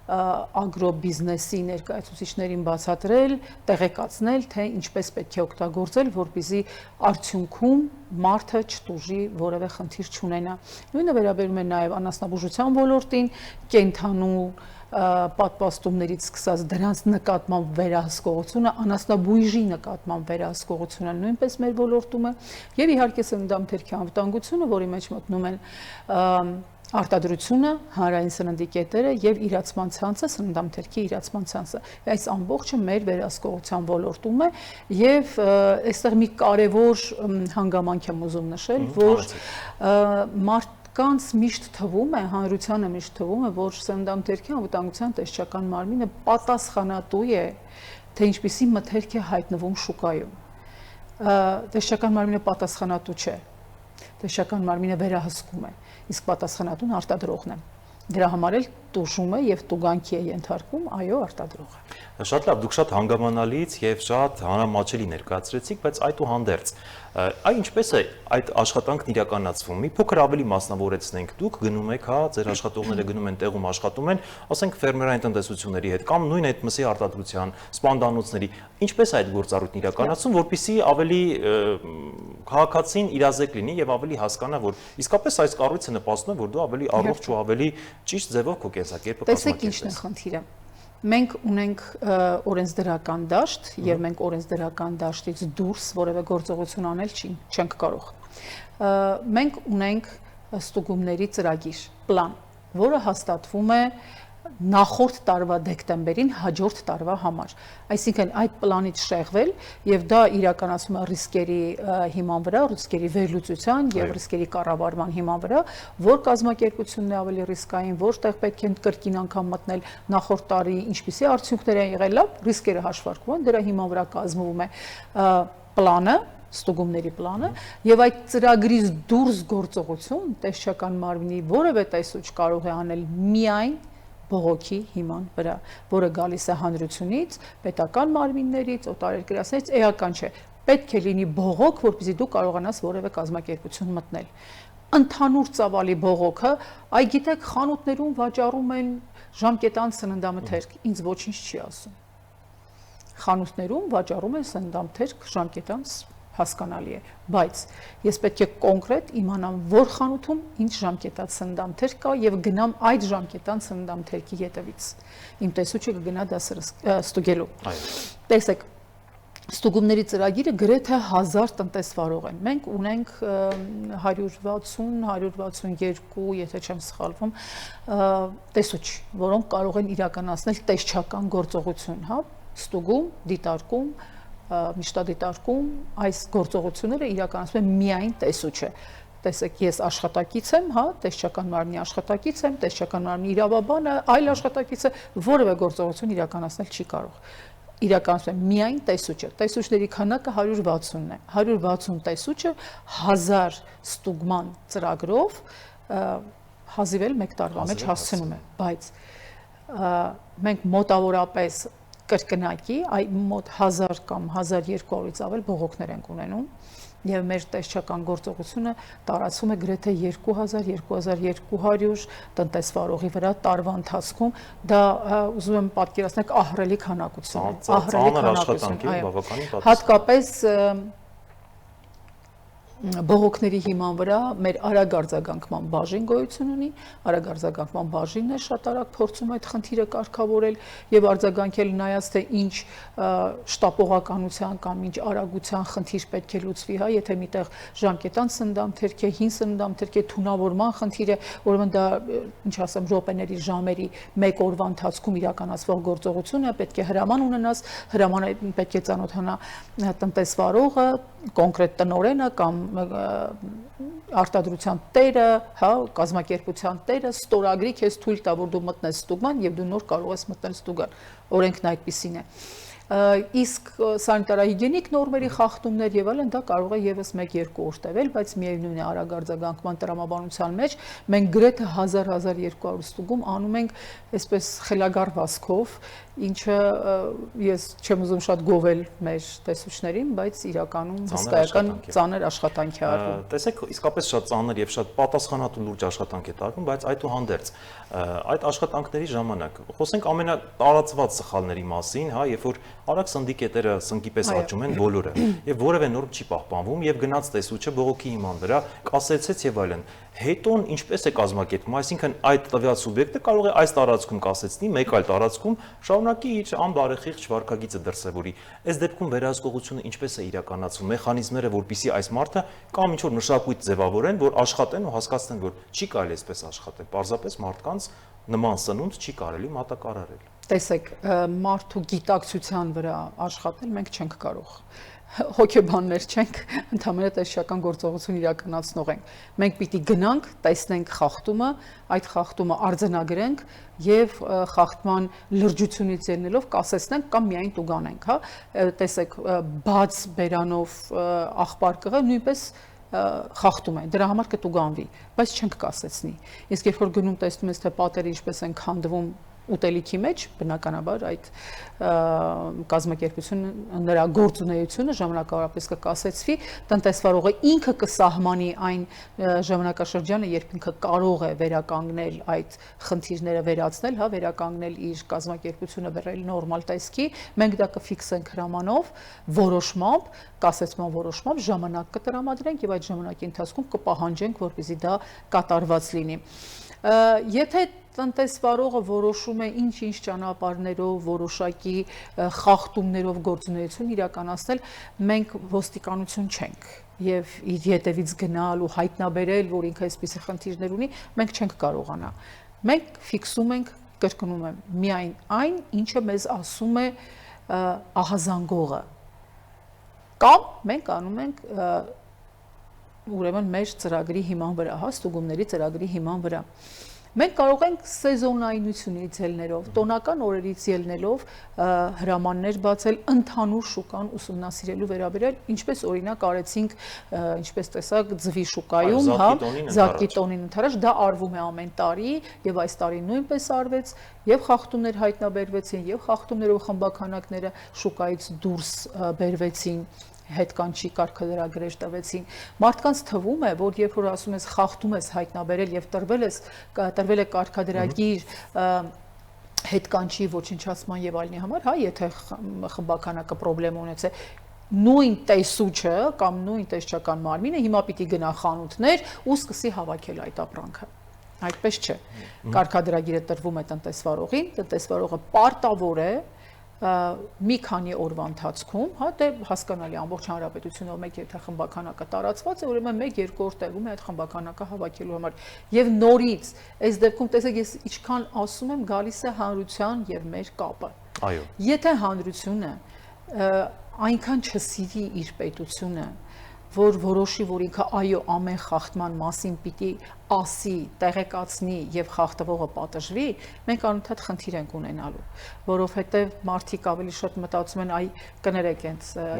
ագրոբիզնեսի ներկայացուցիչներին բացատրել, տեղեկացնել, թե ինչպես պետք է օգտագործել, որպեսզի արդյունքում մարդը չտուժի, որևէ խնդիր չունենա։ Նույնը վերաբերում է նաեւ անասնաբուժության ոլորտին, կենդանու պատվաստումներից սկսած դրանց նկատմամբ վերահսկողությունը, անասնաբույժի նկատմամբ վերահսկողությունը նույնպես մեր ոլորտում է եւ իհարկե սննդամթերքի անվտանգությունը, որի մեջ մտնում են արտադրությունը, հանրային սննդի կետերը եւ իրացման ցանցը, սննդամթերքի իրացման ցանցը։ Այս ամբողջը մեր վերահսկողության ոլորտում է եւ այստեղ մի կարեւոր հանգամանք եմ ուզում նշել, որ կանց միշտ թվում է, հանրությանը միշտ թվում է, որ սննդամթերքի անվտանգության տեսչական մարմինը պատասխանատու է, թե ինչպիսի մթերք է հայտնվում շուկայում։ Տեսչական մարմինը պատասխանատու չէ։ Տեսչական մարմինը վերահսկում է, իսկ պատասխանատուն արտադրողն է։ Դրա համար էլ տուժում է եւ տուգանքի է ենթարկվում, այո, արտադրողը։ Շատ լավ, դուք շատ հանգամանալից եւ շատ հանրամատչելի ներկայացրեցիք, բայց այդուհանդերձ այն ինչպես է այդ աշխատանքն իրականացվում։ Մի փոքր ավելի մասնավորեցնենք, դուք գնում եք, հա, ձեր աշխատողները գնում են տեղում աշխատում են, ասենք ֆերմերային տնտեսությունների հետ կամ նույն այդ մսի արտադրության, սպանդանոցների, ինչպես է այդ գործառույթն իրականացվում, որպեսզի ավելի քաղաքացին իրազեկ լինի եւ ավելի հասկանա, որ իսկապես այս կառույցը նպաստում է, որ դու ավելի առողջ ու ավելի ճիշտ ձևով քո կենսակերպը կազմակերպես։ Տեսեք ինչն է խնդիրը։ Մենք ունենք օրենսդրական դաշտ եւ մենք օրենսդրական դաշտից դուրս որևէ գործողություն անել չենք կարող։ Մենք ունենք ստուգումների ծրագիր, պլան, որը հաստատվում է նախորդ տարվա դեկտեմբերին հաջորդ տարվա համար։ Այսինքն այդ պլանից շեղվել եւ դա իրականացում է ռիսկերի հիման վրա, ռիսկերի վերլուծության եւ ռիսկերի կառավարման հիման վրա, որ կազմակերպությունն է ավելի ռիսկային, որտեղ պետք է կրկին անգամ մտնել նախորդ տարի ինչպիսի արդյունքներ են եղել, լավ, ռիսկերը հաշվարկվում են, դրա հիման վրա կազմվում է պլանը, ստուգումների պլանը եւ այդ ծրագրից դուրս գործողություն տեսչական մարմնի որևէ տեսուչ կարող է անել միայն բողոքի հիման վրա, որը գալիս է հանրությունից, պետական մարմիններից, օտարերկրացիներից, էական չէ։ Պետք է լինի բողոք, որպեսզի դու կարողանաս որևէ կազմակերպություն մտնել։ Ընդհանուր ծավալի բողոքը, այ գիտեք, խանութներում վաճառում են ժամկետանց սննդամթերք, ինձ ոչինչ չի ասում։ Խանութներում վաճառում են սննդամթերք, ժամկետանց հասկանալի է, բայց ես պետք է կոնկրետ իմանամ, որ խանութում ինչ ժամկետած սննդամթերք կա եւ գնամ այդ ժամկետան սննդամթերքի ետևից։ Իմ տեսուչը կգնա դա ստուգելու։ Տեսեք, ստուգումների ծրագիրը գրեթե 1000 տնտեսվարող են։ Մենք ունենք 160-162, եթե չեմ սխալվում, տեսուչ, որոնք կարող են իրականացնել տեսչական գործողություն, հա, ստուգում, դիտարկում, միշտադիտարկում, այս գործողությունները իրականացում են միայն տեսուչը։ Տեսեք, ես աշխատակից եմ, հա, տեսչական մարմնի աշխատակից եմ, տեսչական մարմնի իրավաբանը, այլ աշխատակիցը որևէ գործողություն իրականացնել չի կարող։ Իրականացում է միայն տեսուչը։ Տեսուչների քանակը 160-ն է։ 160 տեսուչը 1000 ստուգման ծրագրով հազիվել 1 տարվա մեջ հասցնում է, բայց մենք մոտավորապես կրկնակի, մոտ 1000 կամ 1200-ից ավել բողոքներ ենք ունենում եւ մեր տեսչական գործողությունը տարածվում է գրեթե 2000-2200 տնտեսվարողի վրա տարվա ընթացքում, դա ուզում եմ պատկերացնել ահռելի քանակություն, հատկապես բողոքների հիման վրա մեր արագ արձագանքման բաժին գոյություն ունի, արագ արձագանքման բաժինն է շատ արագ փորձում այդ խնդիրը կարգավորել եւ արձագանքել նայած թե ինչ շտապողականության կամ ինչ արագության խնդիր պետք է լուծվի, հա, եթե միտեղ ժամկետան սննդամթերք է, հին սննդամթերք է, թունավորման խնդիր է, ուրեմն դա ինչ ասեմ, րոպեների, ժամերի, 1 օրվա ընթացքում իրականացվող գործողություն է, պետք է հրաման ունենաս, հրամանը պետք է ծանոթանա տնտեսվարողը, կոնկրետ տնօրենը կամ արտադրության տերը, հա, կազմակերպության տերը ստորագրի քեզ թույլ տա, որ դու մտնես ստուգման եւ դու նոր կարող ես մտնել ստուգան։ Օրենքն այդպիսին է։ Իսկ սանիտարահիգիենիկ նորմերի խախտումներ եւ այլն դա կարող է եւս 1-2 օր տևել, բայց միևնույն է արագ արձագանքման տրամաբանության մեջ մենք գրեթե 1000-1200 ստուգում անում ենք այսպես խելագար վազքով, ինչը ես չեմ ուզում շատ գովել մեր տեսուչներին, բայց իրականում հսկայական ծանր աշխատանք է արվում։ Տեսեք, իսկապես շատ ծանր եւ շատ պատասխանատու լուրջ աշխատանք է տարվում, բայց այդուհանդերձ այդ աշխատանքների ժամանակ խոսենք ամենատարածված սխալների մասին, հա, երբ որ արագ սնդի կետերը սնկի պես աճում են բոլորը եւ որևէ նորմ չի պահպանվում եւ գնաց տեսուչը բողոքի հիման վրա կասեցեց եւ այլն։ Հետոն ինչպես է կազմակերպվում, այսինքն այդ տվյալ սուբյեկտը կարող է այս տարածքում կասեցնի, մեկ այլ տարածքում շարունակի իր անբարեխիղճ վարքագիծը դրսևորի։ Այս դեպքում վերահսկողությունը ինչպես է իրականացվում, մեխանիզմները, որպեսզի այս մարդը կամ ինչ որ մշակույթ ձևավորեն, որ աշխատեն ու հասկացնեն, որ չի կարելի այսպես աշխատել։ Պարզապես մարդկանց նման սնունդ չի կարելի մատակարարել։ Տեսեք, մարդու գիտակցության վրա աշխատել մենք չենք կարող։ Հոգեբաններ չենք, ընդհանրապես տեսչական գործողություն իրականացնող ենք։ Մենք պիտի գնանք, տեսնենք խախտումը, այդ խախտումը արձանագրենք եւ խախտման լրջությունից ելնելով կասեցնենք կամ միայն տուգանենք, հա։ Տեսեք, բաց բերանով աղբար կղը նույնպես խախտում է, դրա համար կտուգանվի, բայց չենք կասեցնի։ Իսկ երբ որ գնում տեսնում ես թե պատերը ինչպես են քանդվում ուտելիքի մեջ, բնականաբար այդ կազմակերպությունը նրա գործունեությունը ժամանակավորապես կկասեցվի, տնտեսվարողը ինքը կսահմանի այն ժամանակաշրջանը, երբ ինքը կարող է վերականգնել այդ խնդիրները վերացնել, հա, վերականգնել իր կազմակերպությունը բերել նորմալ տեսքի, մենք դա կֆիքսենք հրամանով, որոշմամբ, կասեցման որոշմամբ ժամանակ կտրամադրենք եւ այդ ժամանակի ընթացքում կպահանջենք, որպեսզի դա կատարված լինի։ Եթե տնտեսվարողը որոշում է ինչ-ինչ ճանապարհներով, որոշակի խախտումներով գործունեություն իրականացնել, մենք ոստիկանություն չենք եւ իր ետևից գնալ ու հայտնաբերել, որ ինքը այսպիսի խնդիրներ ունի, մենք չենք կարողանա։ Մենք ֆիքսում ենք կրկնում եմ, միայն այն, ինչը մեզ ասում է ահազանգողը։ Կամ մենք անում ենք ուրեմն մեր ծրագրի հիման վրա, ստուգումների ծրագրի հիման վրա։ Մենք կարող ենք սեզոնայնությունից ելնելով, տոնական օրերից ելնելով հրամաններ բացել ընդհանուր շուկան ուսումնասիրելու վերաբերյալ, ինչպես օրինակ արեցինք, ինչպես տեսակ ձվի շուկայում, զատկի տոնին ընդառաջ, դա արվում է ամեն տարի եւ այս տարի նույնպես արվեց, եւ խախտումներ հայտնաբերվեցին, եւ խախտումներով խմբականակները շուկայից դուրս բերվեցին, հետկանչի կարգադրագրեր տվեցին։ Մարդկանց թվում է, որ երբ որ ասում ես խախտում ես հայտնաբերել եւ տրվել է կարգադրագիր հետկանչի ոչնչացման եւ այլնի համար, հա, եթե խմբականակը խնդրեմ ունեցե, նույն տեսուչը կամ նույն տեսչական մարմինը հիմա պիտի գնա խանութներ ու սկսի հավաքել այդ ապրանքը։ Այդպես չէ։ Կարգադրագիրը տրվում է տնտեսվարողին, տնտեսվարողը պարտավոր է մի քանի օրվա ընթացքում, հա, դե հասկանալի ամբողջ հանրապետությունով մեկ եթե խմբականակը տարածված է, ուրեմն 1-2 օր տևում է այդ խմբականակը հավաքելու համար։ Եվ նորից, այս դեպքում տեսեք, ես ինչքան ասում եմ, գալիս է հանրության եւ մեր կապը։ Այո։ Եթե հանրությունը այնքան չսիրի իր պետությունը, որ որոշի, որ ինքը այո ամեն խախտման մասին պիտի ասի, տեղեկացնի եւ խախտվողը պատժվի, մենք անընդհատ խնդիր ենք ունենալու, որովհետեւ մարդիկ ավելի շատ մտածում են, այ կներեք,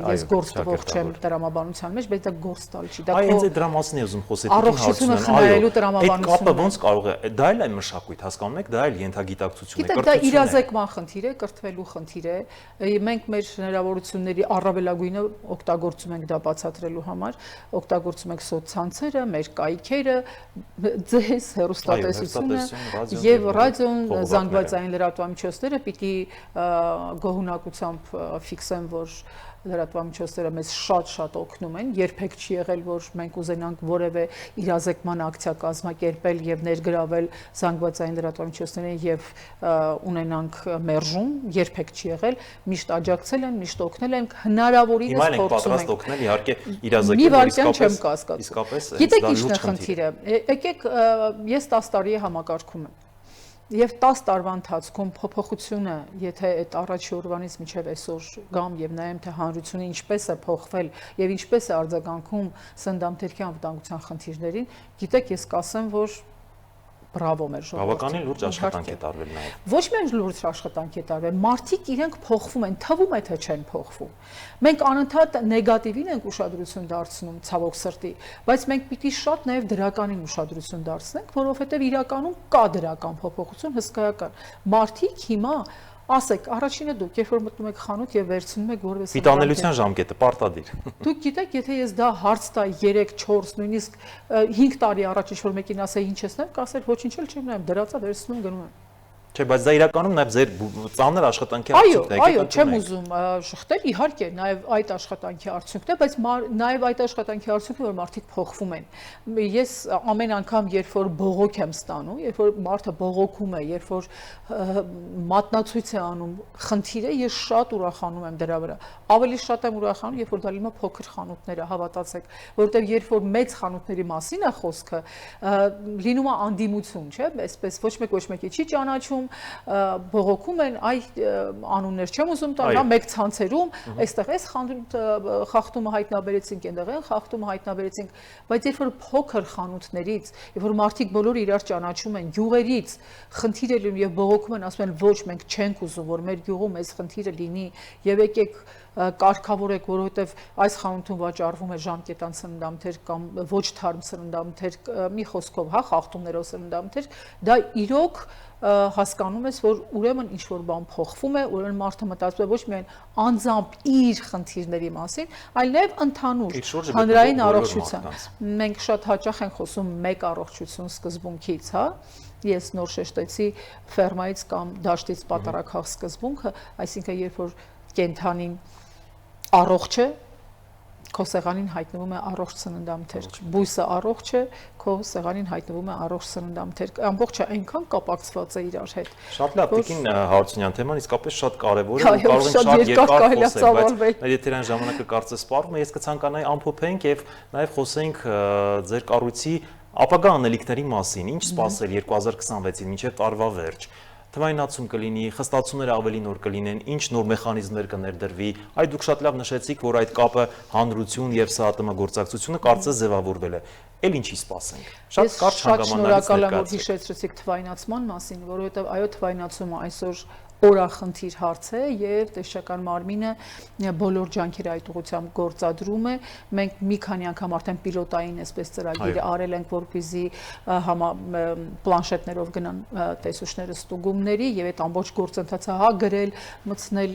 ես գործ տվող չեմ տրամաբանության մեջ, բայց դա գործ տալ չի, դա հենց այդ դրա մասին եմ ուզում խոսել, առողջությունը խնայելու տրամաբանությունը։ Այդ կապը ոնց կարող է, դա էլ է մշակույթ, հասկանում եք, դա էլ ենթագիտակցություն է, կրթություն է։ Դա իրազեկման խնդիր է, կրթվելու խնդիր է։ Մենք մեր հնարավորությունների առավելագույնը օգտագործում ենք դա բացատրելու համար, օգտագործում ենք սոցցանցերը, մեր կայքերը, ձեզ հեռուստատեսությունը եւ ռադիոն, զանգվածային լրատվամիջոցները պիտի գոհունակությամբ ֆիքսեն, որ լրատվամիջոցները մեզ շատ օգնում են, երբեք չի եղել, որ մենք ուզենանք որևէ իրազեկման ակցիա կազմակերպել եւ ներգրավել զանգվածային լրատվամիջոցներին եւ ունենանք մերժում, երբեք չի եղել, միշտ աջակցել են, միշտ օգնել են, հնարավորինս փորձում ենք օգնել, իհարկե իրազեկել, իսկապես գիտեք ինչն է խնդիրը, եկեք ես 10 տարի է համակարգում եմ Եվ 10 տարվա ընթացքում փոփոխությունը, եթե այդ առաջի օրվանից մինչև այսօր գամ եւ նայեմ թե հանրությունը ինչպես է փոխվել եւ ինչպես է արձագանքում սննդամթերքի անվտանգության խնդիրներին, գիտեք, ես կասեմ, որ բրավո մեր ժողովուրդ։ Բավականին լուրջ աշխատանք է տարվել նաև։ Ոչ միայն լուրջ աշխատանք է տարվել, մարդիկ իրենք փոխվում են, թվում է թե չեն փոխվում։ Մենք անընդհատ նեգատիվին ենք ուշադրություն դարձնում, ցավոք սրտի, բայց մենք պիտի շատ նաև դրականին ուշադրություն դարձնենք, որովհետև իրականում կա դրական փոփոխություն հսկայական։ Մարդիկ հիմա ասեք, առաջինը դուք, երբ որ մտնում եք խանութ եւ վերցնում եք որպես Պիտանելիության ժամկետը պարտադիր։ Դուք գիտեք, եթե ես դա հարց տա 3, 4, նույնիսկ 5 տարի առաջ ինչ-որ մեկին ասեի ինչ ես նայում, կասեր ոչինչ էլ չեմ նայում, դրածա վերցնում գնում եմ։ Չէ, բայց դա իրականում նաև ձեր ծանր աշխատանքի արդյունքն է։ Այո, չեմ ուզում շղթել, իհարկե, նաև այդ աշխատանքի արդյունքն է, բայց նաև այդ աշխատանքի արդյունքն է, որ մարդիկ փոխվում են։ Ես ամեն անգամ, երբ որ բողոք եմ ստանում, երբ որ մարդը բողոքում է, երբ որ մատնացույց է անում խնդիրը, ես շատ ուրախանում եմ դրա վրա։ Ավելի շատ եմ ուրախանում, երբ որ դա լինում է փոքր խանութները, հավատացեք, որովհետև երբ որ մեծ խանութների մասին է խոսքը, լինում է անդիմություն, չէ՞, այսպես ոչ մեկի չի ճանաչում, բողոքում են, այ անուններ չեմ ուզում տալ, մեկ ցանցերում, այստեղ էս խախտումը հայտնաբերեցինք, այնտեղ են խախտումը հայտնաբերեցինք, բայց երբ որ փոքր խանութներից, երբ որ մարդիկ բոլորը իրար ճանաչում են, գյուղերից խնդիր է լինում եւ բողոքում են, ասում են ոչ, մենք չենք ուզում, որ մեր գյուղում այս խնդիրը լինի եւ եկեք կարգավորեք, որովհետև այս խանութում վաճառվում է ժամկետան սննդամթերք կամ ոչ թարմ սննդամթերք, մի խոսքով, հա, խախտումներով սննդամթերք, դա իրոք հասկանում ես, որ ուրեմն ինչ-որ բան փոխվում է, ուրեմն մարդը մտածում է ոչ միայն անձամբ իր խնդիրների մասին, այլ նաև ընդհանուր հանրային առողջության։ Մենք շատ հաճախ ենք խոսում մեկ առողջություն սկզբունքից, հա, ես նոր շեշտեցի ֆերմայից կամ դաշտից պատարագող սկզբունքը, այսինքն երբ որ կենթանին առողջ է, քո սեղանին հայտնվում է առողջ սննդամթերք, բույսը առողջ է, քո սեղանին հայտնվում է առողջ սննդամթերք, ամբողջը այնքան կապակցված է իրար հետ։ Շատ լավ, Տիկին Հարությունյան, թեման իսկապես շատ կարևոր է, կարող ենք շատ երկար խոսել, բայց մեր եթերային ժամանակը կարծես սպառվում է, ես կցանկանայի ամփոփենք եւ նաեւ խոսենք ձեր կառույցի ապագա անելիքների մասին, ինչ սպասել 2026-ին մինչև տարվա վերջ։ թվայնացում կլինի, խստացումները ավելի նոր կլինեն, ինչ նոր մեխանիզմներ կներդրվի։ Այդ դուք շատ լավ նշեցիք, որ այդ կապը հանրություն եւ ՍԱՏՄ գործակցությունը կարծես ձևավորվել է։ Էլ ինչի սպասենք։ Շատ կարճ հանգամանալից շնորհակալ եմ, որ ներկայացրեք։ հիշեցրեցիք թվայնացման մասին, որովհետև այո, թվայնացումը այսօր օրախնդիր հարց է եւ տեսչական մարմինը բոլոր ջանքերը այդ ուղղությամբ գործադրում է։ Մենք մի քանի անգամ արդեն պիլոտային այսպես ծրագիր արել ենք, որպեսզի պլանշետներով գնան տեսուչները ստուգումների եւ այդ ամբողջ գործընթացը հա գրել, մտցնել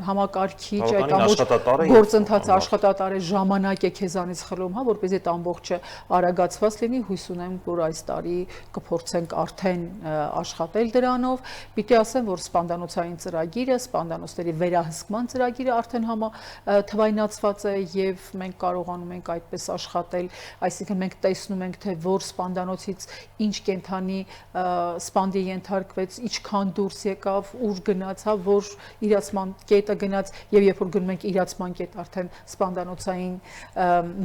համակարգիչ, այդ ամբողջ գործընթացը աշխատատար է, ժամանակ է քեզանից խլում, հա, որպեսզի այդ ամբողջը արագացված լինի։ Հույս ունեմ, որ այս տարի կփորձենք արդեն աշխատել դրանով։ Պիտի ասեմ, որ սպանդանոցային ծրագիրը, սպանդանոցների վերահսկման ծրագիրը արդեն թվայնացված է եւ մենք կարողանում ենք այդպես աշխատել, այսինքն մենք տեսնում ենք, թե որ սպանդանոցից ինչ կենթանի սպանդի ենթարկվեց, ինչքան դուրս եկավ, ուր գնաց, հա, որ իրացման կետը գնաց եւ երբ որ գնում ենք իրացման կետ արդեն սպանդանոցային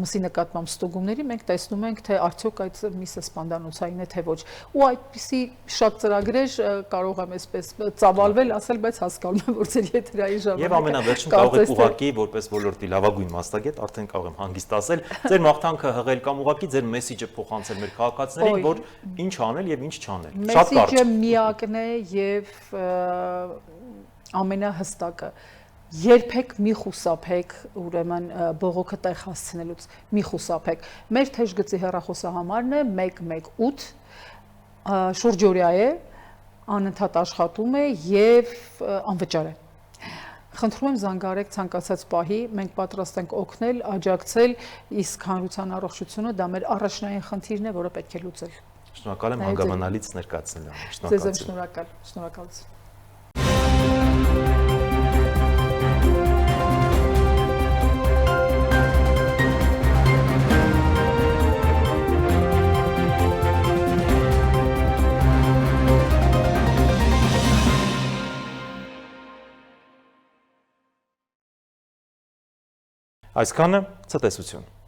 մսի նկատմամբ ստուգումների, մենք տեսնում ենք, թե արդյոք այդ միսը սպանդանոցային է, թե ոչ։ Ու այդպիսի շատ ծրագրեր կարող եմ այսպես ծավալվել, ասել, բայց հասկանում եմ, որ ձեր եթերային ժամանակ։ Եվ ամենավերջին կարող եք ուղղակի որպես ոլորտի լավագույն մասնագետ արդեն կարող եմ հանգիստ ասել, ձեր մաղթանքը հղել կամ ուղղակի ձեր մեսիջը փոխանցել մեր քաղաքացիներին, որ ինչ անել եւ ինչ չանել։ Շատ կարճ։ Մեսիջը միակն է եւ ամենահստակը։ Երբեք մի խուսափեք, ուրեմն բողոքը տեղ հասցնելուց, մի խուսափեք։ Մեր թեժ գծի հեռախոսահամարն է 118, շուրջօրյա է, անընդհատ աշխատում է եւ անվճար է։ Խնդրում եմ զանգարեք ցանկացած պահի, մենք պատրաստ ենք օգնել, աջակցել, իսկ հանրության առողջությունը դա մեր առաջնային խնդիրն է, որը պետք է լուծել։ Շնորհակալ եմ հանգամանալից ներկայացնելու համար։ Ձեզ եմ շնորհակալ, շնորհակալություն։ Այսքանը ցտեսություն։